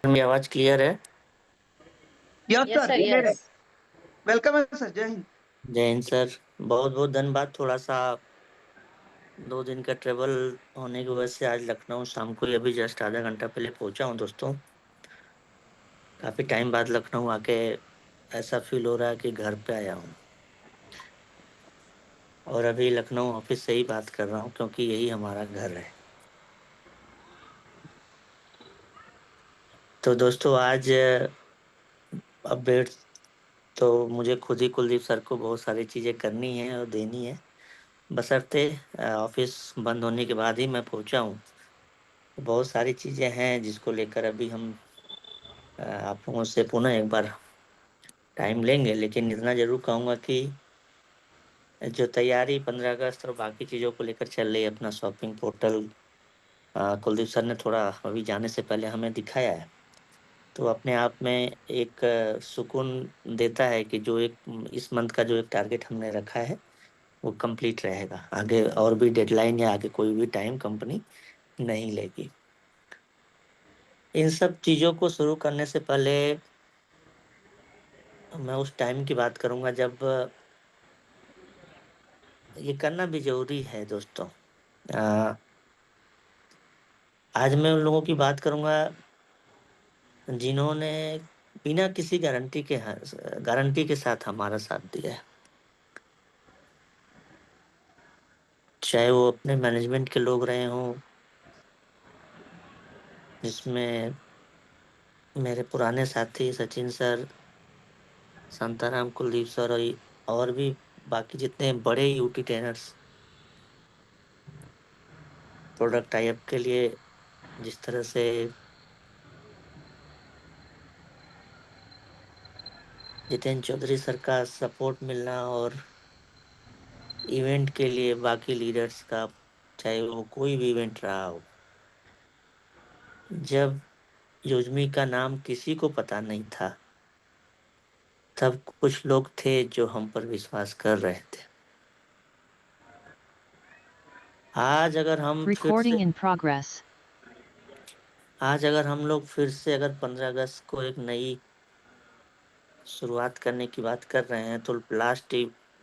मेरी आवाज क्लियर है। यस यस सर, सर, ये यस। वेलकम है सर। जय हिंद। जय हिंद सर। बहुत बहुत धन्यवाद। थोड़ा सा 2 दिन का ट्रेवल होने की वजह से आज लखनऊ शाम को ही अभी जस्ट आधा घंटा पहले पहुंचा हूं दोस्तों। काफी टाइम बाद लखनऊ आके ऐसा फील हो रहा है कि घर पे आया हूं। और अभी लखनऊ ऑफिस से ही बात कर रहा हूं क्योंकि यही हमारा घर है। तो दोस्तों आज अपडेट तो मुझे खुद ही कुलदीप सर को बहुत सारी चीजें करनी है और देनी है। बशर्ते ऑफिस बंद होने के बाद ही मैं पहुंचा हूं। बहुत सारी चीजें हैं जिसको लेकर अभी हम आप लोगों से पुनः एक बार टाइम लेंगे, लेकिन इतना जरूर कहूंगा कि जो तैयारी 15 अगस्त और बाकी चीजों को लेकर चल रही है, अपना शॉपिंग पोर्टल कुलदीप सर ने थोड़ा अभी जाने से पहले हमें दिखाया है। तो अपने आप में एक सुकून देता है कि जो एक इस मंथ का जो एक टारगेट हमने रखा है वो कंप्लीट रहेगा। आगे और भी डेडलाइन या आगे कोई भी टाइम कंपनी नहीं लेगी। इन सब चीजों को शुरू करने से पहले मैं उस टाइम की बात करूंगा जब ये करना भी जरूरी है दोस्तों। अ, आज मैं उन लोगों की बात करूंगा जिन्होंने बिना किसी गारंटी के साथ हमारा साथ दिया है। चाहे वो अपने मैनेजमेंट के लोग रहे हों, जिसमें मेरे पुराने साथी सचिन सर, शांताराम, कुलदीप सर और भी बाकी जितने बड़े यूटी ट्रेनर्स प्रोडक्ट टाइप के लिए जिस तरह से जितेंद्र चौधरी सर का सपोर्ट मिलना, और इवेंट के लिए बाकी लीडर्स का, चाहे वो कोई भी इवेंट रहा हो, जब योजमी का नाम किसी को पता नहीं था तब कुछ लोग थे जो हम पर विश्वास कर रहे थे। आज अगर हम फिर से Recording in progress. आज अगर हम लोग फिर से अगर 15 अगस्त को एक नई शुरुआत करने की बात कर रहे हैं, तो लास्ट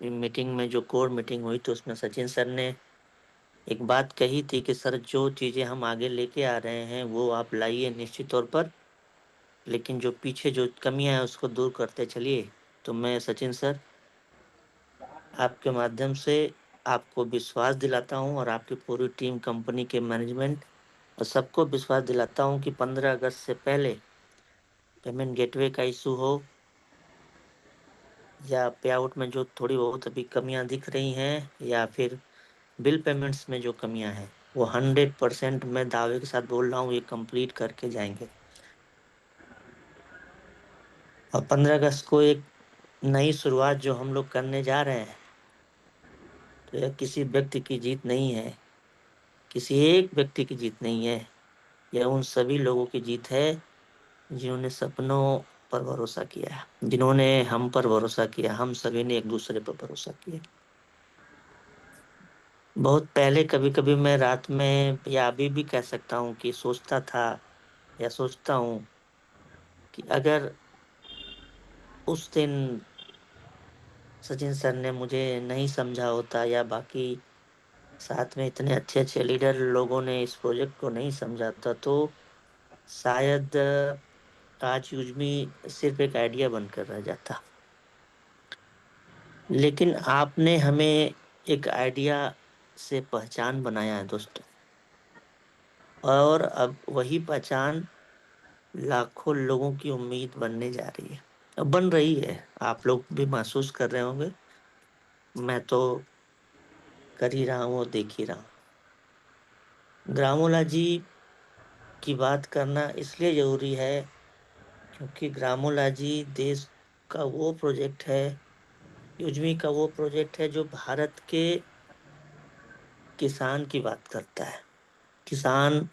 मीटिंग में जो कोर मीटिंग हुई तो उसमें सचिन सर ने एक बात कही थी कि सर जो चीजें हम आगे लेके आ रहे हैं वो आप लाइए निश्चित तौर पर, लेकिन जो पीछे जो कमियां हैं उसको दूर करते चलिए। तो मैं सचिन सर आपके माध्यम से आपको विश्वास दिलाता हूं और आपकी पूरी टीम, कंपनी के मैनेजमेंट और सबको विश्वास दिलाता हूं कि 15 अगस्त से पहले पेमेंट गेटवे का इशू हो या पे आउट में जो थोड़ी बहुत अभी कमियां दिख रही हैं, या फिर बिल पेमेंट्स में जो कमियां हैं, वो 100% मैं दावे के साथ बोल रहा हूँ ये कंप्लीट करके जाएंगे। और 15 अगस्त को एक नई शुरुआत जो हम लोग करने जा रहे हैं, तो यह किसी व्यक्ति की जीत नहीं है, किसी एक व्यक्ति की जीत नहीं है। यह उन सभी लोगों की जीत है जिन्होंने सपनों पर भरोसा किया, जिन्होंने हम पर भरोसा किया। हम सभी ने एक दूसरे पर भरोसा किया। बहुत पहले कभी कभी मैं रात में या अभी भी कह सकता हूँ कि सोचता था या सोचता हूँ कि अगर उस दिन सचिन सर ने मुझे नहीं समझा होता, या बाकी साथ में इतने अच्छे अच्छे लीडर लोगों ने इस प्रोजेक्ट को नहीं समझा था, तो शायद आज यूजमी सिर्फ एक आइडिया बनकर रह जाता। लेकिन आपने हमें एक आइडिया से पहचान बनाया है दोस्तों, और अब वही पहचान लाखों लोगों की उम्मीद बनने जा रही है, अब बन रही है। आप लोग भी महसूस कर रहे होंगे, मैं तो कर ही रहा हूँ और देख ही रहा हूँ। ग्रामोला जी की बात करना इसलिए जरूरी है क्योंकि ग्रामोला जी देश का वो प्रोजेक्ट है, युजमी का वो प्रोजेक्ट है जो भारत के किसान की बात करता है। किसान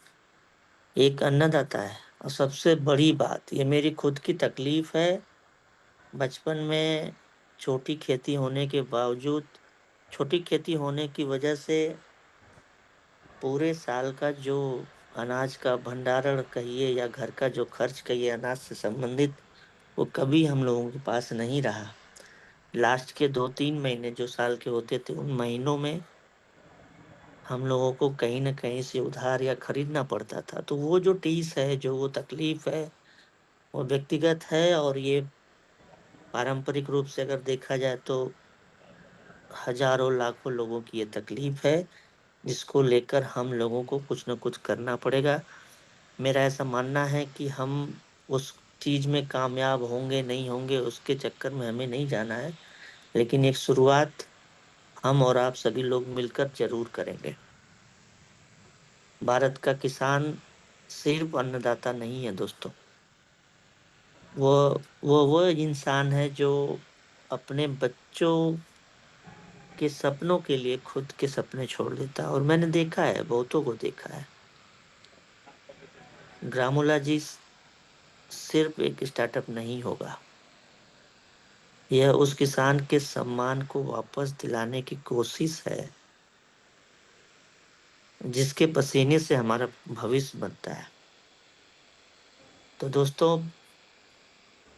एक अन्नदाता है। और सबसे बड़ी बात, ये मेरी खुद की तकलीफ है, बचपन में छोटी खेती होने के बावजूद, छोटी खेती होने की वजह से पूरे साल का जो अनाज का भंडारण कहिए या घर का जो खर्च कहिए अनाज से संबंधित, वो कभी हम लोगों के पास नहीं रहा। लास्ट के 2-3 महीने जो साल के होते थे, उन महीनों में हम लोगों को कहीं न कहीं से उधार या खरीदना पड़ता था। तो वो जो टीस है, जो वो तकलीफ़ है, वो व्यक्तिगत है, और ये पारंपरिक रूप से अगर देखा जाए तो हज़ारों लाखों लोगों की ये तकलीफ़ है, जिसको लेकर हम लोगों को कुछ न कुछ करना पड़ेगा। मेरा ऐसा मानना है कि हम उस चीज़ में कामयाब होंगे, नहीं होंगे, उसके चक्कर में हमें नहीं जाना है। लेकिन एक शुरुआत हम और आप सभी लोग मिलकर ज़रूर करेंगे। भारत का किसान सिर्फ़ अन्नदाता नहीं है दोस्तों। वो वो इंसान है जो अपने बच्चों के सपनों के लिए खुद के सपने छोड़ देता है, और मैंने देखा है, बहुतों को देखा है। ग्रामोला जी सिर्फ़ एक स्टार्टअप नहीं होगा। यह उस किसान के सम्मान को वापस दिलाने की कोशिश है, जिसके पसीने से हमारा भविष्य बनता है। तो दोस्तों,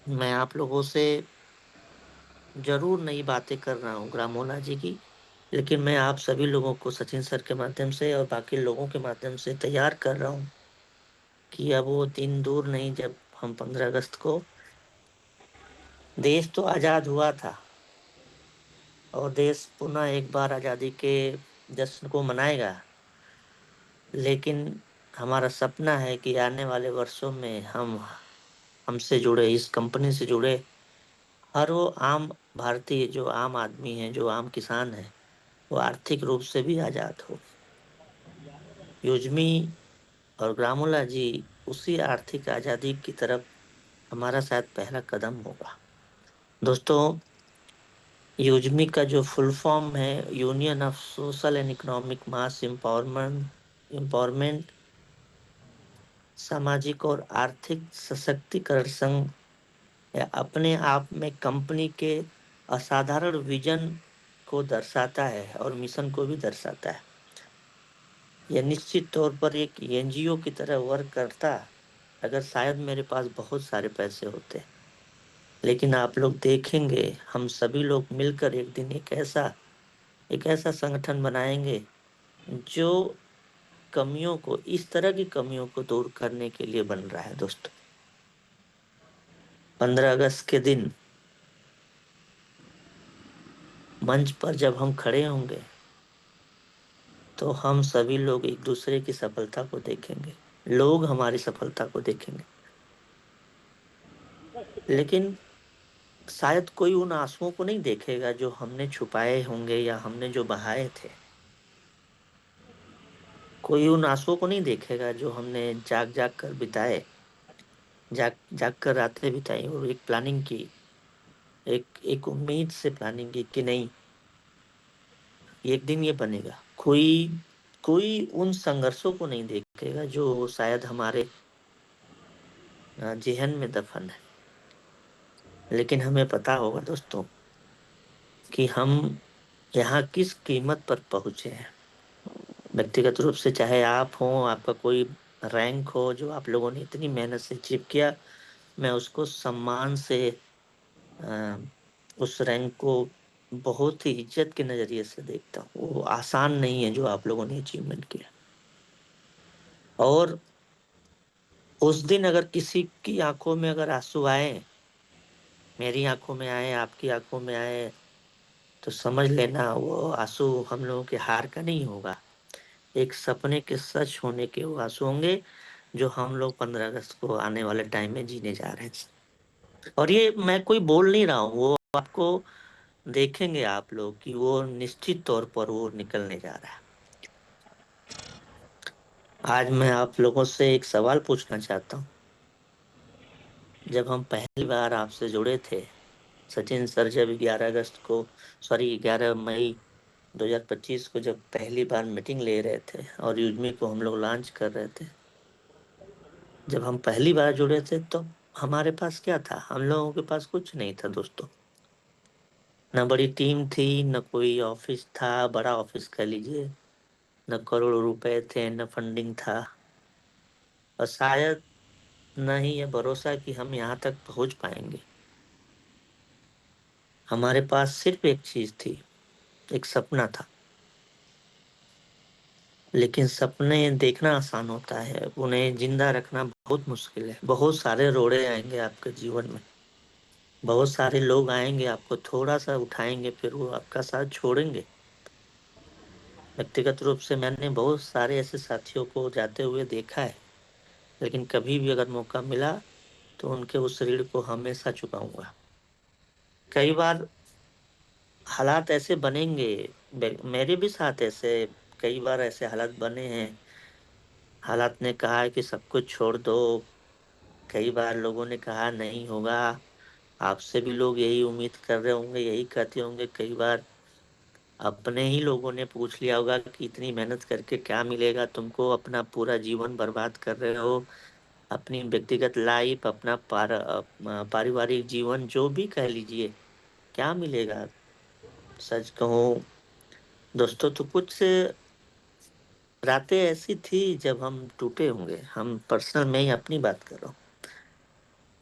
मैं आप लोगों से ज़रूर नई बातें कर रहा हूँ ग्रामोला जी की, लेकिन मैं आप सभी लोगों को सचिन सर के माध्यम से और बाकी लोगों के माध्यम से तैयार कर रहा हूँ कि अब वो दिन दूर नहीं जब हम 15 अगस्त को, देश तो आज़ाद हुआ था और देश पुनः एक बार आज़ादी के जश्न को मनाएगा। लेकिन हमारा सपना है कि आने वाले वर्षों में हम हमसे जुड़े, इस कंपनी से जुड़े हर वो आम भारतीय, जो आम आदमी है, जो आम किसान है, वो आर्थिक रूप से भी आज़ाद हो। युजमी और ग्रामोला जी उसी आर्थिक आज़ादी की तरफ हमारा शायद पहला कदम होगा। दोस्तों, युजमी का जो फुल फॉर्म है, union of social and economic mass empowerment, सामाजिक और आर्थिक सशक्तिकरण संघ, या अपने आप में कंपनी के असाधारण विजन को दर्शाता है और मिशन को भी दर्शाता है। यह निश्चित तौर पर एक एनजीओ की तरह वर्क करता अगर शायद मेरे पास बहुत सारे पैसे होते। लेकिन आप लोग देखेंगे, हम सभी लोग मिलकर एक दिन एक ऐसा संगठन बनाएंगे जो कमियों को, इस तरह की कमियों को दूर करने के लिए बन रहा है दोस्तों। 15 अगस्त के दिन मंच पर जब हम खड़े होंगे, तो हम सभी लोग एक दूसरे की सफलता को देखेंगे, लोग हमारी सफलता को देखेंगे। लेकिन शायद कोई उन आंसुओं को नहीं देखेगा जो हमने छुपाए होंगे या हमने जो बहाए थे। कोई उन आंसुओं को नहीं देखेगा जो हमने जाग जाग कर बिताए, जाग जाग कर रातें बिताई और एक प्लानिंग की, एक एक उम्मीद से प्लानिंग की कि नहीं, एक दिन ये बनेगा। कोई कोई उन संघर्षों को नहीं देखेगा जो शायद हमारे जेहन में दफन है। लेकिन हमें पता होगा दोस्तों कि हम यहाँ किस कीमत पर पहुंचे हैं। व्यक्तिगत रूप से चाहे आप हो, आपका कोई रैंक हो जो आप लोगों ने इतनी मेहनत से अचीव किया, मैं उसको सम्मान से, अ, उस रैंक को बहुत ही इज्जत के नजरिए से देखता हूँ। वो आसान नहीं है जो आप लोगों ने अचीवमेंट किया। और उस दिन अगर किसी की आंखों में अगर आंसू आए, मेरी आंखों में आए, आपकी आंखों में आए, तो समझ लेना वो आंसू हम लोगों के हार का नहीं होगा। एक सपने के सच होने के वो आंसू होंगे जो हम लोग 15 अगस्त को आने वाले टाइम में जीने जा रहे हैं। और ये मैं कोई बोल नहीं रहा हूँ, वो आपको देखेंगे आप लोग कि वो निश्चित तौर पर वो निकलने जा रहा है। आज मैं आप लोगों से एक सवाल पूछना चाहता हूँ। जब हम पहली बार आपसे जुड़े थे, सचिन सर जब 11 मई 2025 को जब पहली बार मीटिंग ले रहे थे और यूजमी को हम लोग लॉन्च कर रहे थे, जब हम पहली बार जुड़े थे तो हमारे पास क्या था? हम लोगों के पास कुछ नहीं था दोस्तों। न बड़ी टीम थी, न कोई ऑफिस था, बड़ा ऑफिस कह लीजिए, न करोड़ों रुपए थे, न फंडिंग था। और शायद न ही ये भरोसा कि हम यहाँ तक पहुंच पाएंगे। हमारे पास सिर्फ एक चीज थी, एक सपना था। लेकिन सपने देखना आसान होता है, उन्हें जिंदा रखना बहुत मुश्किल है। बहुत सारे रोड़े आएंगे आपके जीवन में, बहुत सारे लोग आएंगे, आपको थोड़ा सा उठाएंगे, फिर वो आपका साथ छोड़ेंगे। व्यक्तिगत रूप से मैंने बहुत सारे ऐसे साथियों को जाते हुए देखा है, लेकिन कभी भी अगर मौका मिला तो उनके उस ऋण को हमेशा चुकाऊंगा। कई बार हालात ऐसे बनेंगे, मेरे भी साथ ऐसे कई बार ऐसे हालात बने हैं। हालात ने कहा है कि सब कुछ छोड़ दो। कई बार लोगों ने कहा नहीं होगा। आपसे भी लोग यही उम्मीद कर रहे होंगे, यही कहते होंगे। कई बार अपने ही लोगों ने पूछ लिया होगा कि इतनी मेहनत करके क्या मिलेगा तुमको, अपना पूरा जीवन बर्बाद कर रहे हो। अपनी व्यक्तिगत लाइफ, अपना पारिवारिक जीवन जो भी कह लीजिए, क्या मिलेगा। सच कहूं दोस्तों तो कुछ रातें ऐसी थी जब हम टूटे होंगे। हम पर्सनल, मैं ही अपनी बात कर रहा हूँ।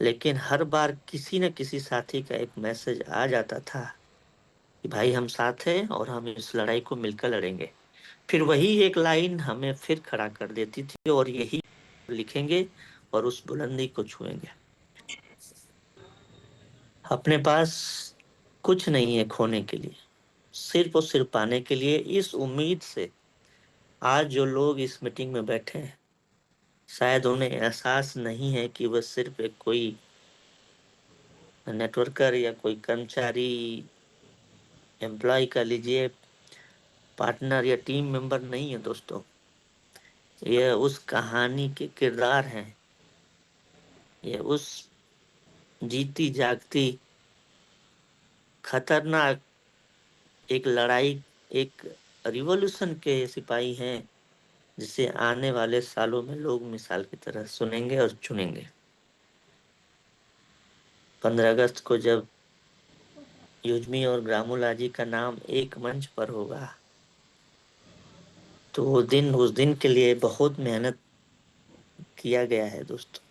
लेकिन हर बार किसी न किसी साथी का एक मैसेज आ जाता था कि भाई हम साथ हैं और हम इस लड़ाई को मिलकर लड़ेंगे। फिर वही एक लाइन हमें फिर खड़ा कर देती थी, और यही लिखेंगे और उस बुलंदी को छुएंगे। अपने पास कुछ नहीं है खोने के लिए, सिर्फ और सिर्फ पाने के लिए। इस उम्मीद से आज जो लोग इस मीटिंग में बैठे हैं, शायद उन्हें एहसास नहीं है कि वह सिर्फ एक कोई नेटवर्कर या कोई कर्मचारी, एम्प्लॉय का लीजिए, पार्टनर या टीम मेंबर नहीं है दोस्तों। ये उस कहानी के किरदार हैं। ये उस जीती जागती खतरनाक एक लड़ाई, एक रिवॉल्यूशन के सिपाही हैं, जिसे आने वाले सालों में लोग मिसाल की तरह सुनेंगे और चुनेंगे। 15 अगस्त को जब युजमी और ग्रामोलाजी का नाम एक मंच पर होगा, तो उस दिन के लिए बहुत मेहनत किया गया है दोस्तों।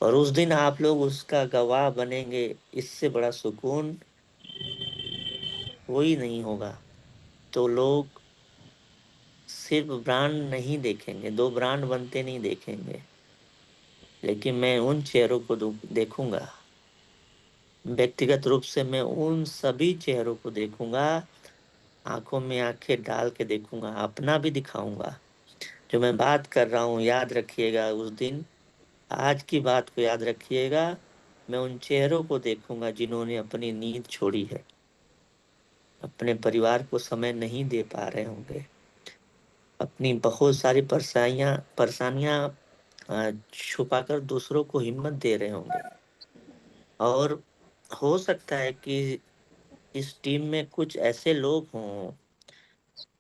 और उस दिन आप लोग उसका गवाह बनेंगे। इससे बड़ा सुकून कोई नहीं होगा। तो लोग सिर्फ ब्रांड नहीं देखेंगे, दो ब्रांड बनते नहीं देखेंगे, लेकिन मैं उन चेहरों को देखूंगा। व्यक्तिगत रूप से मैं उन सभी चेहरों को देखूंगा, आंखों में आंखें डाल के देखूंगा, अपना भी दिखाऊंगा। जो मैं बात कर रहा हूँ याद रखिएगा उस दिन, आज की बात को याद रखिएगा। मैं उन चेहरों को देखूंगा जिन्होंने अपनी नींद छोड़ी है, अपने परिवार को समय नहीं दे पा रहे होंगे, अपनी बहुत सारी परेशानियां परेशानियां छुपाकर दूसरों को हिम्मत दे रहे होंगे। और हो सकता है कि इस टीम में कुछ ऐसे लोग हों,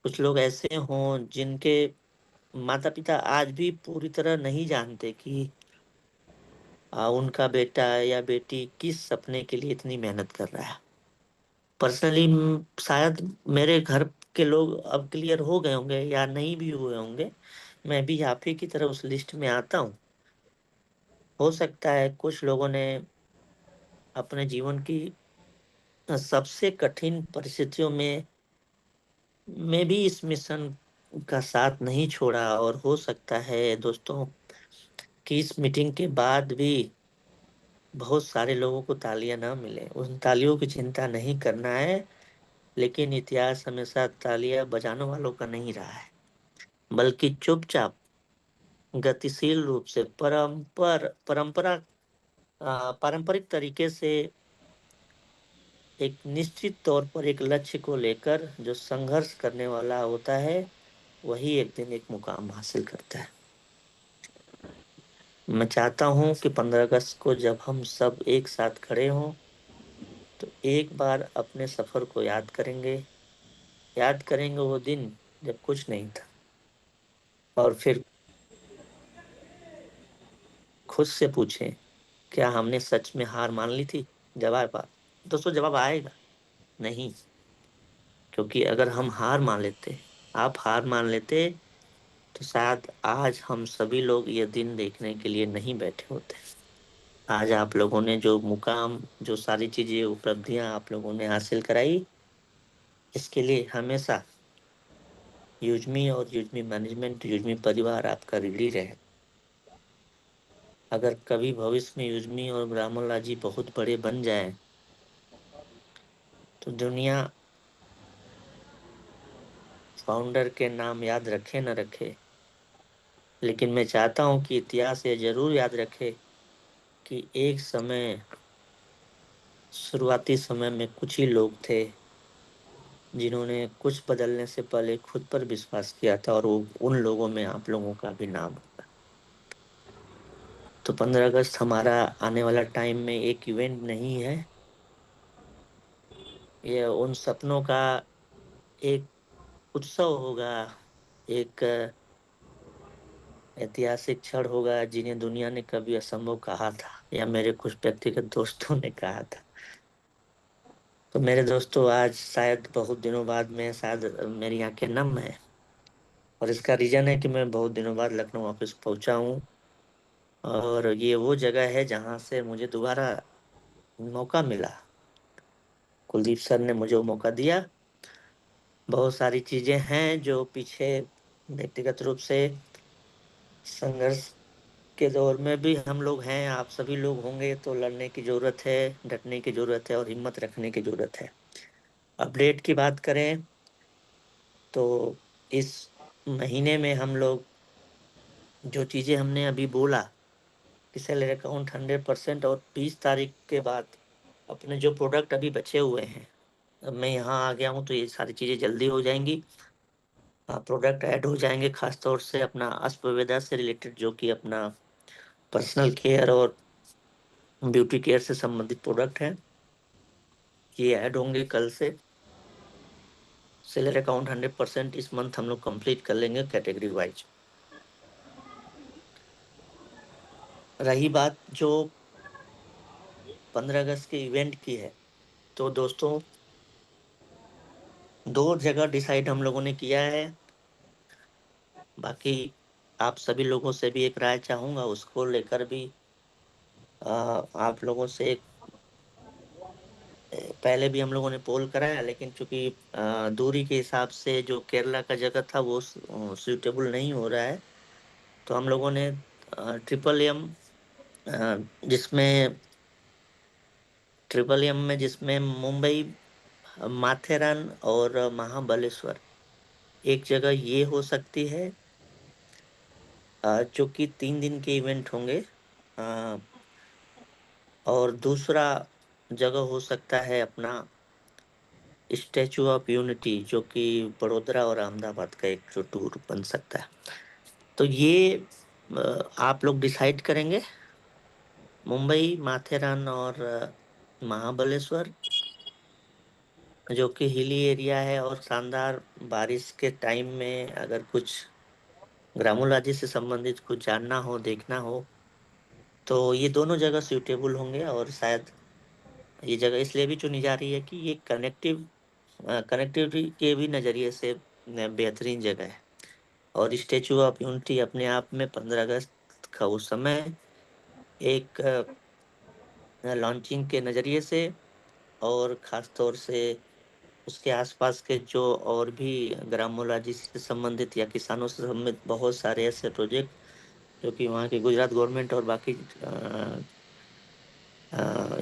कुछ लोग ऐसे हों जिनके माता पिता आज भी पूरी तरह नहीं जानते कि उनका बेटा या बेटी किस सपने के लिए इतनी मेहनत कर रहा है। पर्सनली शायद मेरे घर के लोग अब क्लियर हो गए होंगे या नहीं भी हुए होंगे। मैं भी आप ही की तरह उस लिस्ट में आता हूँ। हो सकता है कुछ लोगों ने अपने जीवन की सबसे कठिन परिस्थितियों में भी इस मिशन का साथ नहीं छोड़ा। और हो सकता है दोस्तों कि इस मीटिंग के बाद भी बहुत सारे लोगों को तालियां ना मिले। उन तालियों की चिंता नहीं करना है, लेकिन इतिहास हमेशा तालियां बजाने वालों का नहीं रहा है, बल्कि चुपचाप गतिशील रूप से पारंपरिक तरीके से एक निश्चित तौर पर एक लक्ष्य को लेकर जो संघर्ष करने वाला होता है, वही एक दिन एक मुकाम हासिल करता है। मैं चाहता हूं कि 15 अगस्त को जब हम सब एक साथ खड़े हों, तो एक बार अपने सफर को याद करेंगे वो दिन जब कुछ नहीं था, और फिर खुद से पूछें, क्या हमने सच में हार मान ली थी। दोस्तों जवाब आएगा नहीं। क्योंकि अगर हम हार मान लेते, आप हार मान लेते, तो शायद आज हम सभी लोग ये दिन देखने के लिए नहीं बैठे होते। आज आप लोगों ने जो मुकाम, जो सारी चीजें, उपलब्धियां आप लोगों ने हासिल कराई, इसके लिए हमेशा यूजमी और यूजमी मैनेजमेंट, यूजमी परिवार आपका ऋणी रहे। अगर कभी भविष्य में यूजमी और ग्रामोलॉजी बहुत बड़े बन जाए तो दुनिया फाउंडर के नाम याद रखे न रखे, लेकिन मैं चाहता हूं कि इतिहास ये जरूर याद रखे कि एक समय, शुरुआती समय में कुछ ही लोग थे जिन्होंने कुछ बदलने से पहले खुद पर विश्वास किया था, और वो उन लोगों में आप लोगों का भी नाम होगा। तो 15 अगस्त हमारा आने वाला टाइम में एक इवेंट नहीं है, ये उन सपनों का एक उत्सव होगा, एक ऐतिहासिक क्षण होगा जिन्हें दुनिया ने कभी असंभव कहा था, या मेरे कुछ व्यक्तिगत दोस्तों ने कहा था। तो मेरे दोस्तों, आज शायद बहुत दिनों बाद मैं, शायद मेरी आंखें नम है, और इसका रीजन है कि मैं बहुत दिनों बाद लखनऊ ऑफिस पहुंचा हूँ। और ये वो जगह है जहां से मुझे दोबारा मौका मिला। कुलदीप सर ने मुझे वो मौका दिया। बहुत सारी चीजें हैं जो पीछे व्यक्तिगत रूप से संघर्ष के दौर में भी हम लोग हैं, आप सभी लोग होंगे, तो लड़ने की जरूरत है, डटने की जरूरत है और हिम्मत रखने की जरूरत है। अपडेट की बात करें तो इस महीने में हम लोग, जो चीजें हमने अभी बोला कि सैलरी अकाउंट 100%, और 20 तारीख के बाद अपने जो प्रोडक्ट अभी बचे हुए हैं, अब मैं यहाँ आ गया हूँ तो ये सारी चीजें जल्दी हो जाएंगी। प्रोडक्ट ऐड हो जाएंगे, खासतौर से अपना अश्ववेदा से रिलेटेड, जो कि अपना पर्सनल केयर और ब्यूटी केयर से संबंधित प्रोडक्ट है, ये ऐड होंगे कल से। सेलर अकाउंट 100% इस मंथ हम लोग कंप्लीट कर लेंगे कैटेगरी वाइज। रही बात जो 15 अगस्त के इवेंट की है, तो दोस्तों, दो जगह डिसाइड हम लोगों ने किया है। बाकी आप सभी लोगों से भी एक राय चाहूंगा, उसको लेकर भी आप लोगों से पहले भी हम लोगों ने पोल कराया, लेकिन चूंकि दूरी के हिसाब से जो केरला का जगह था वो सूटेबल नहीं हो रहा है, तो हम लोगों ने ट्रिपल एम, जिसमें जिसमें मुंबई, माथेरान और महाबलेश्वर, एक जगह ये हो सकती है, जो कि 3 दिन के इवेंट होंगे। अ, और दूसरा जगह हो सकता है अपना स्टेचू ऑफ यूनिटी, जो कि बड़ोदरा और अहमदाबाद का एक जो टूर बन सकता है। तो ये आप लोग डिसाइड करेंगे, मुंबई, माथेरान और महाबलेश्वर, जो कि हिली एरिया है, और शानदार बारिश के टाइम में अगर कुछ ग्रामोलॉजी से संबंधित कुछ जानना हो, देखना हो, तो ये दोनों जगह सूटेबल होंगे। और शायद ये जगह इसलिए भी चुनी जा रही है कि ये कनेक्टिविटी के भी नज़रिए से बेहतरीन जगह है। और स्टेचू ऑफ यूनिटी अपने आप में 15 अगस्त का उस समय एक लॉन्चिंग के नज़रिए से, और ख़ास तौर से उसके आसपास के जो और भी ग्रामोलॉजी से संबंधित या किसानों से संबंधित बहुत सारे ऐसे प्रोजेक्ट, जो कि वहाँ की गुजरात गवर्नमेंट और बाकी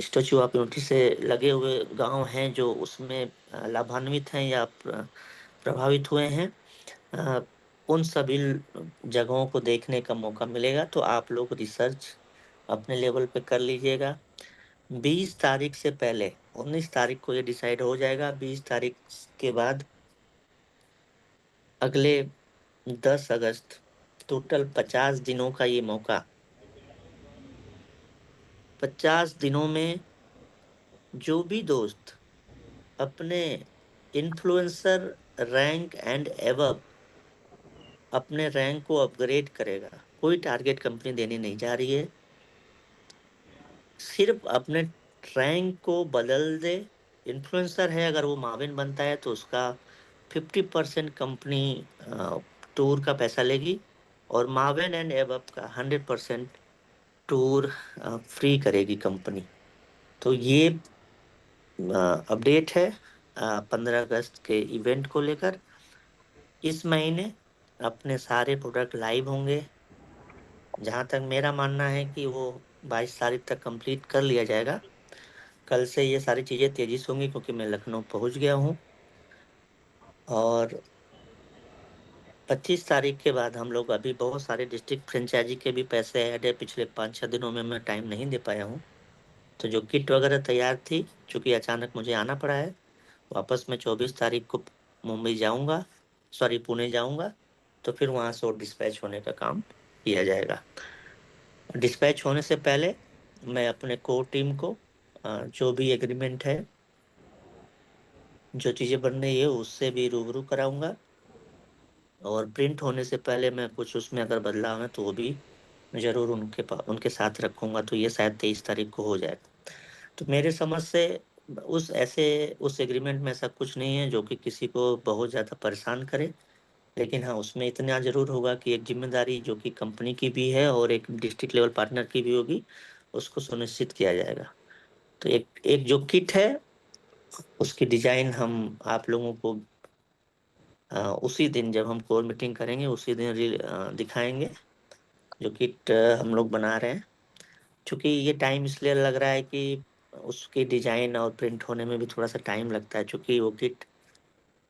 स्टेचू ऑफ यूनिटी से लगे हुए गांव हैं जो उसमें लाभान्वित हैं या प्रभावित हुए हैं, अ, उन सभी जगहों को देखने का मौका मिलेगा। तो आप लोग रिसर्च अपने लेवल पे कर लीजिएगा। 20 तारीख से पहले, 19 तारीख को ये डिसाइड हो जाएगा। 20 तारीख के बाद अगले 10 अगस्त, टोटल 50 दिनों का ये मौका। 50 दिनों में जो भी दोस्त अपने इन्फ्लुएंसर रैंक एंड एबव, अपने रैंक को अपग्रेड करेगा, कोई टारगेट कंपनी देने नहीं जा रही है, सिर्फ अपने रैंक को बदल दे। इन्फ्लुएंसर है, अगर वो माविन बनता है तो उसका 50% कंपनी टूर का पैसा लेगी। और मावेन एंड एबअप का 100% टूर फ्री करेगी कंपनी। तो ये अपडेट है 15 अगस्त के इवेंट को लेकर। इस महीने अपने सारे प्रोडक्ट लाइव होंगे। जहां तक मेरा मानना है कि वो 22 तारीख तक कंप्लीट कर लिया जाएगा। कल से ये सारी चीजें तेजी से होंगी क्योंकि मैं लखनऊ पहुंच गया हूँ। और 25 तारीख के बाद हम लोग, अभी बहुत सारे डिस्ट्रिक्ट फ्रेंचाइजी के भी पैसे ऐड है, पिछले 5-6 दिनों में मैं टाइम नहीं दे पाया हूँ। तो जो किट वगैरह तैयार थी, चूंकि अचानक मुझे आना पड़ा है, वापस मैं 24 तारीख को मुंबई जाऊंगा, सॉरी पुणे जाऊंगा। तो फिर वहां से वो डिस्पैच होने का काम किया जाएगा। डिस्पैच होने से पहले मैं अपने कोर टीम को जो भी एग्रीमेंट है, जो चीजें बन रही है, उससे भी रूबरू कराऊंगा। और प्रिंट होने से पहले मैं कुछ उसमें अगर बदलाव है तो वो भी मैं जरूर उनके साथ रखूंगा। तो ये शायद 23 तारीख को हो जाएगा। तो मेरे समझ से उस एग्रीमेंट में ऐसा कुछ नहीं है जो कि किसी को बहुत ज्यादा परेशान करे। लेकिन हाँ, उसमें इतना जरूर होगा कि एक जिम्मेदारी जो कि कंपनी की भी है और एक डिस्ट्रिक्ट लेवल पार्टनर की भी होगी, उसको सुनिश्चित किया जाएगा। तो एक एक जो किट है, उसकी डिजाइन हम आप लोगों को उसी दिन जब हम कोर मीटिंग करेंगे उसी दिन दिखाएंगे, जो किट हम लोग बना रहे हैं। क्योंकि ये टाइम इसलिए लग रहा है कि उसकी डिजाइन और प्रिंट होने में भी थोड़ा सा टाइम लगता है। क्योंकि वो किट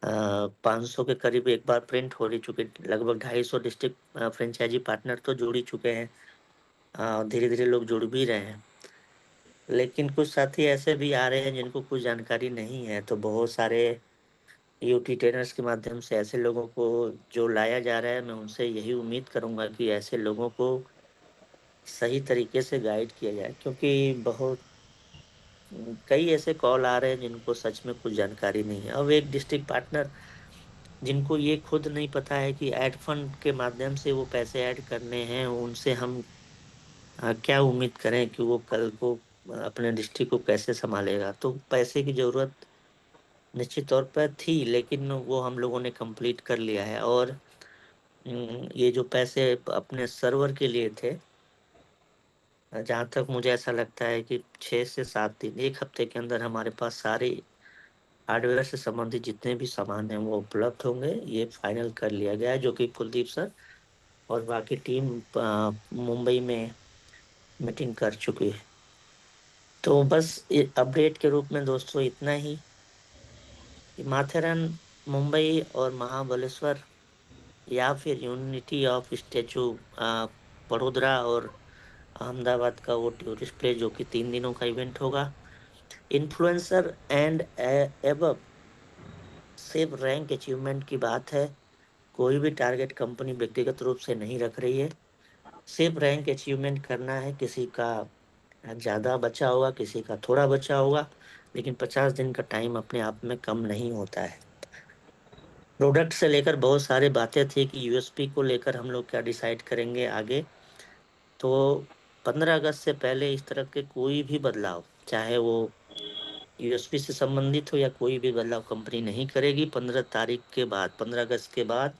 500 के करीब एक बार प्रिंट हो रही, चूंकि लगभग 250 डिस्ट्रिक्ट फ्रेंचाइजी पार्टनर तो जुड़ ही चुके हैं। धीरे धीरे लोग जुड़ भी रहे हैं। लेकिन कुछ साथी ऐसे भी आ रहे हैं जिनको कुछ जानकारी नहीं है। तो बहुत सारे यूटी ट्रेनर्स के माध्यम से ऐसे लोगों को जो लाया जा रहा है, मैं उनसे यही उम्मीद करूंगा कि ऐसे लोगों को सही तरीके से गाइड किया जाए। क्योंकि बहुत कई ऐसे कॉल आ रहे हैं जिनको सच में कुछ जानकारी नहीं है। अब एक डिस्ट्रिक्ट पार्टनर जिनको ये खुद नहीं पता है कि एड फंड के माध्यम से वो पैसे ऐड करने हैं, उनसे हम क्या उम्मीद करें कि वो कल को अपने डिस्ट्रिक्ट को कैसे संभालेगा। तो पैसे की जरूरत निश्चित तौर पर थी, लेकिन वो हम लोगों ने कंप्लीट कर लिया है। और ये जो पैसे अपने सर्वर के लिए थे, जहाँ तक मुझे ऐसा लगता है कि 6 से 7 दिन, एक हफ्ते के अंदर हमारे पास सारे हार्डवेयर से संबंधित जितने भी सामान हैं वो उपलब्ध होंगे। ये फाइनल कर लिया गया है, जो कि कुलदीप सर और बाकी टीम मुंबई में मीटिंग कर चुकी है। तो बस अपडेट के रूप में दोस्तों इतना ही कि माथेरन, मुंबई और महाबलेश्वर, या फिर यूनिटी ऑफ स्टेचू वडोदरा और अहमदाबाद का वो टूरिस्ट प्लेस, जो कि 3 दिनों का इवेंट होगा। इन्फ्लुएंसर एंड एबव सिर्फ रैंक अचीवमेंट की बात है। कोई भी टारगेट कंपनी व्यक्तिगत रूप से नहीं रख रही है। सिर्फ रैंक अचीवमेंट करना है। किसी का ज्यादा बचा होगा, किसी का थोड़ा बचा होगा, लेकिन 50 दिन का टाइम अपने आप में कम नहीं होता है। प्रोडक्ट से लेकर बहुत सारी बातें थी कि यूएसपी को लेकर हम लोग क्या डिसाइड करेंगे आगे। तो 15 अगस्त से पहले इस तरह के कोई भी बदलाव, चाहे वो यूएसपी से संबंधित हो या कोई भी बदलाव, कंपनी नहीं करेगी। 15 तारीख के बाद, 15 अगस्त के बाद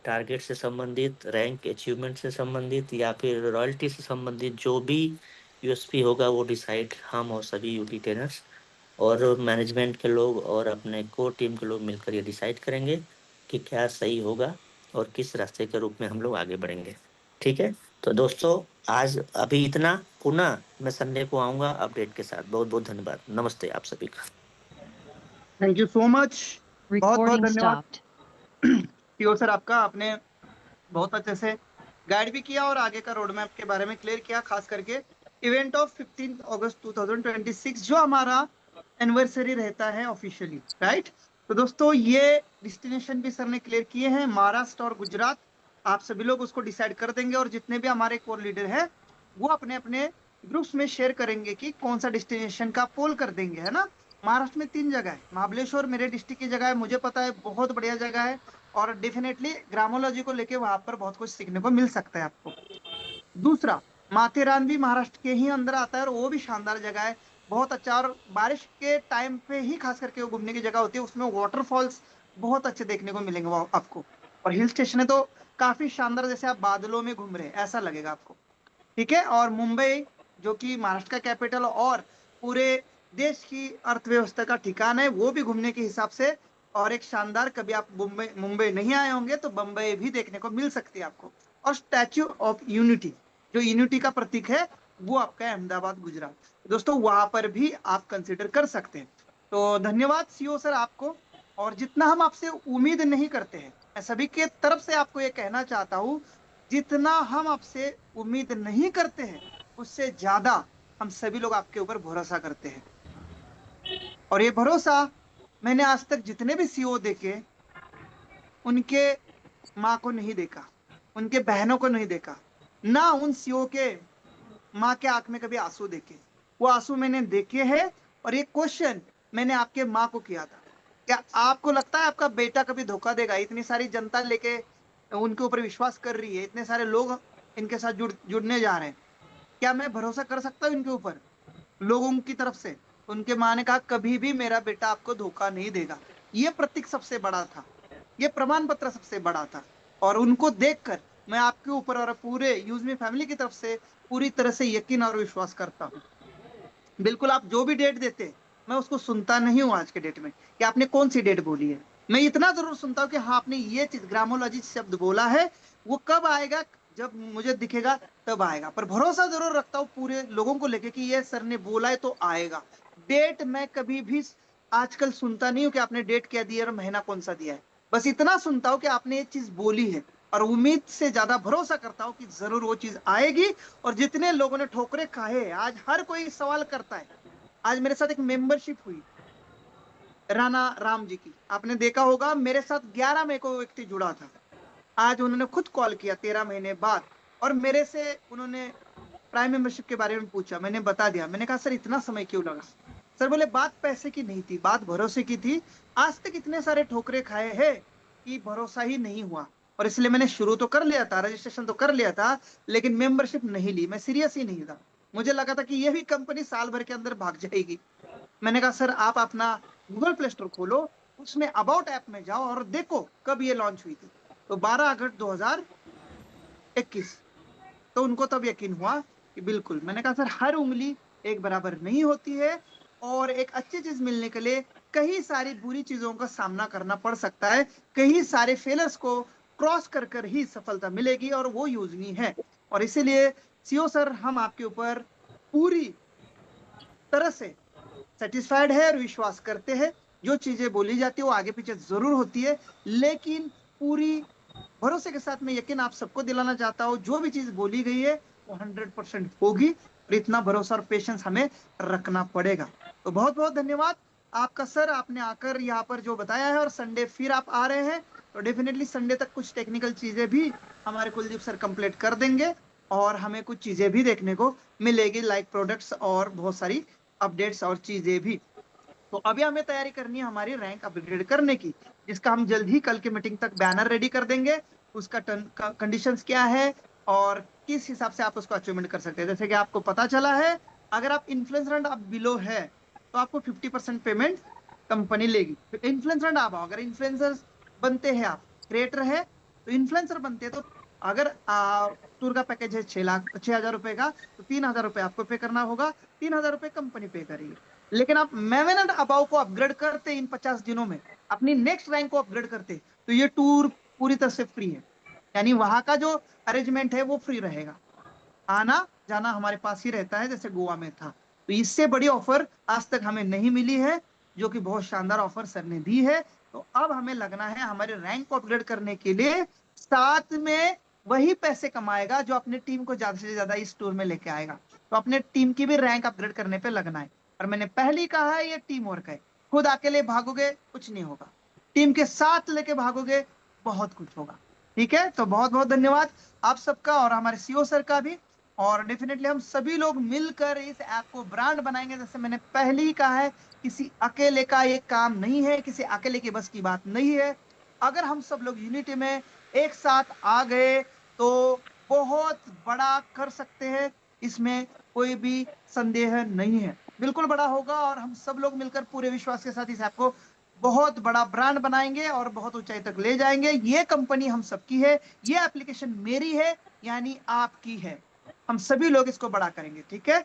टारगेट से संबंधित, रैंक अचीवमेंट से संबंधित या फिर रॉयल्टी से संबंधित जो भी यूएसपी होगा, वो डिसाइड हम और सभी यूटी ट्रेनर्स और मैनेजमेंट के लोग और अपने कोर टीम के लोग मिलकर ये डिसाइड करेंगे कि क्या सही होगा और किस रास्ते के रूप में हम लोग आगे बढ़ेंगे। ठीक है। तो दोस्तों, आज अभी इतना। पुनः मैं संडे को आऊंगा अपडेट के साथ। बहुत बहुत धन्यवाद। नमस्ते आप सभी का। Thank you so much. बहुत बहुत Recording धन्यवाद stopped. पीओ सर आपका। आपने बहुत अच्छे से गाइड भी किया और आगे का रोड मैप के बारे में क्लियर किया, खास करके इवेंट ऑफ 15 अगस्त 2026 जो हमारा एनिवर्सरी रहता है ऑफिशियली, राइट। तो दोस्तों, ये डिस्टिनेशन भी सर ने क्लियर किए हैं, महाराष्ट्र और गुजरात। आप सभी लोग उसको डिसाइड कर देंगे और जितने भी हमारे कोर लीडर हैं वो अपने अपने ग्रुप्स में शेयर करेंगे कि कौन सा डिस्टिनेशन का पोल कर देंगे, है ना। महाराष्ट्र में 3 जगह है। महाबलेश्वर मेरे डिस्ट्रिक्ट की जगह है, मुझे पता है, बहुत बढ़िया जगह है। और डेफिनेटली ग्रामोलॉजी को लेके वहां पर बहुत कुछ सीखने को मिल सकता है आपको। दूसरा, माथेरान भी महाराष्ट्र के ही अंदर आता है और वो भी शानदार जगह है, बहुत अच्छा। और बारिश के टाइम पे ही खास करके वो घूमने की जगह होती है, उसमें वाटरफॉल्स बहुत अच्छे देखने को मिलेंगे वो आपको। और हिल स्टेशन है तो काफी शानदार, जैसे आप बादलों में घूम रहे हैं ऐसा लगेगा आपको। ठीक है, और मुंबई जो कि महाराष्ट्र का कैपिटल और पूरे देश की अर्थव्यवस्था का ठिकाना है, वो भी घूमने के हिसाब से और एक शानदार, कभी आप मुंबई मुंबई नहीं आए होंगे तो बम्बई भी देखने को मिल सकती है आपको। और स्टैच्यू ऑफ यूनिटी, जो यूनिटी का प्रतीक है, वो आपका है अहमदाबाद गुजरात। दोस्तों वहां पर भी आप कंसिडर कर सकते हैं। तो धन्यवाद सीओ सर आपको। और जितना हम आपसे उम्मीद नहीं करते हैं, मैं सभी के तरफ से आपको ये कहना चाहता हूं, जितना हम आपसे उम्मीद नहीं करते हैं उससे ज्यादा हम सभी लोग आपके ऊपर भरोसा करते हैं। और ये भरोसा मैंने आज तक जितने भी सीओ देखे, उनके माँ को नहीं देखा, उनके बहनों को नहीं देखा, ना उन सीओ के माँ के आंख में कभी आंसू देखे। वो आंसू मैंने देखे हैं। और ये क्वेश्चन मैंने आपके माँ को किया था, क्या आपको लगता है आपका बेटा कभी धोखा देगा? इतनी सारी जनता लेके उनके ऊपर विश्वास कर रही है, इतने सारे लोग इनके साथ जुड़ने जा रहे हैं, क्या मैं भरोसा कर सकता हूँ इनके ऊपर? लोगों की तरफ से उनके माँ ने कहा कभी भी मेरा बेटा आपको धोखा नहीं देगा। ये प्रतीक सबसे बड़ा था, ये प्रमाण पत्र सबसे बड़ा था। और उनको देखकर मैं आपके ऊपर और पूरे यूजमी फैमिली की तरफ से पूरी तरह से यकीन और विश्वास करता हूँ। बिल्कुल, आप जो भी डेट देते हैं मैं उसको सुनता नहीं हूँ आज के डेट में कि आपने कौन सी डेट बोली है। मैं इतना जरूर सुनता हूँ कि हाँ आपने ये चीज ग्रामोलॉजी शब्द बोला है, वो कब आएगा, जब मुझे दिखेगा तब आएगा। पर भरोसा जरूर रखता हूँ पूरे लोगों को लेके कि ये सर ने बोला है तो आएगा। डेट मैं कभी भी आजकल सुनता नहीं हूँ कि आपने डेट क्या दी है और महीना कौन सा दिया है। बस इतना सुनता हूँ कि आपने ये चीज बोली है, और उम्मीद से ज्यादा भरोसा करता हूँ कि जरूर वो चीज आएगी। और जितने लोगों ने ठोकरे खाए हैं, आज हर कोई सवाल करता है। आज मेरे साथ एक मेंबरशिप हुई राणा राम जी की, आपने देखा होगा, मेरे साथ 11 मई को व्यक्ति जुड़ा था। आज उन्होंने खुद कॉल किया 13 महीने बाद, और मेरे से उन्होंने प्राइम मेंबरशिप के बारे में पूछा। मैंने बता दिया, मैंने कहा सर इतना समय क्यों लगा? सर बोले बात पैसे की नहीं थी, बात भरोसे की थी। आज तक इतने सारे ठोकरे खाए हैं कि भरोसा ही नहीं हुआ। और इसलिए मैंने शुरू तो कर लिया था, रजिस्ट्रेशन तो कर लिया था, लेकिन मेंबरशिप नहीं ली। मैं सीरियस ही नहीं था। मुझे लगा था कि ये भी कंपनी साल भर के अंदर भाग जाएगी। मैंने कहा सर आप अपना गूगल प्ले स्टोर खोलो, उसमें अबाउट ऐप में जाओ और देखो कब ये लॉन्च हुई थी। तो 12 अगस्त 2021, तो उनको तब यकीन हुआ कि बिल्कुल। मैंने कहा सर हर उंगली एक बराबर नहीं होती है, और एक अच्छी चीज मिलने के लिए कई सारी बुरी चीजों का सामना करना पड़ सकता है, कई सारे फेलर्स को क्रॉस कर कर ही सफलता मिलेगी, और वो यूजनी है। और इसीलिए सीओ सर हम आपके ऊपर पूरी तरह से सेटिस्फाइड है और विश्वास करते हैं। जो चीजें बोली जाती है वो आगे पीछे जरूर होती है, लेकिन पूरी भरोसे के साथ मैं यकीन आप सबको दिलाना चाहता हूँ, जो भी चीज बोली गई है वो 100% होगी। और इतना भरोसा और पेशेंस हमें रखना पड़ेगा। तो बहुत बहुत धन्यवाद आपका सर, आपने आकर यहाँ पर जो बताया है। और संडे फिर आप आ रहे हैं तो डेफिनेटली संडे तक कुछ टेक्निकल चीजें भी हमारे कुलदीप सर कंप्लीट कर देंगे, और हमें कुछ चीजें भी देखने को मिलेगी, लाइक प्रोडक्ट्स और बहुत सारी अपडेट्स और चीजें भी। तो अभी हमें तैयारी करनी है हमारी रैंक अपग्रेड करने की, जिसका हम जल्द ही कल की मीटिंग तक बैनर रेडी कर देंगे। उसका कंडीशंस क्या है और किस हिसाब से आप उसको अचीवमेंट कर सकते हैं। जैसे कि आपको पता चला है, अगर आप इन्फ्लुएंसर आप बिलो है तो आपको 50% पेमेंट कंपनी लेगी। इन्फ्लुएंसर आप आओ, अगर इन्फ्लुएंसर बनते हैं, आप क्रिएटर है तो इन्फ्लुएंसर बनते हैं, तो अगर टूर का पैकेज है 6,000 रुपए का, तो 3,000 रुपए आपको पे करना होगा, 3,000 रुपए कंपनी पे करेगी। लेकिन आप मेवन एंड अबाउ को अपग्रेड करते इन 50 दिनों में, अपनी नेक्स्ट रैंक को अपग्रेड करते, तो ये टूर पूरी तरह से फ्री है। यानी वहां का जो अरेंजमेंट है वो फ्री रहेगा, आना जाना हमारे पास ही रहता है जैसे गोवा में था। तो इससे बड़ी ऑफर आज तक हमें नहीं मिली है, जो कि बहुत शानदार ऑफर सर ने दी है। तो अब हमें लगना है हमारे रैंक को अपग्रेड करने के लिए, साथ में वही पैसे कमाएगा जो अपने टीम को ज्यादा से ज्यादा इस टूर में लेके आएगा। तो अपने टीम की भी रैंक अपग्रेड करने पे लगना है। और मैंने पहले ही कहा है, ये टीम वर्क है। खुद अकेले भागोगे कुछ नहीं होगा, टीम के साथ लेके भागोगे बहुत कुछ होगा। ठीक है, तो बहुत बहुत धन्यवाद आप सबका और हमारे सीओ सर का भी। और डेफिनेटली हम सभी लोग मिलकर इस ऐप को ब्रांड बनाएंगे। जैसे मैंने पहले ही कहा है, किसी अकेले का ये काम नहीं है, किसी अकेले की बस की बात नहीं है। अगर हम सब लोग यूनिटी में एक साथ आ गए तो बहुत बड़ा कर सकते हैं, इसमें कोई भी संदेह नहीं है। बिल्कुल बड़ा होगा, और हम सब लोग मिलकर पूरे विश्वास के साथ इस ऐप को बहुत बड़ा ब्रांड बनाएंगे और बहुत ऊंचाई तक ले जाएंगे। ये कंपनी हम सबकी है, ये एप्लीकेशन मेरी है, यानी आपकी है। हम सभी लोग इसको बड़ा करेंगे, ठीक है।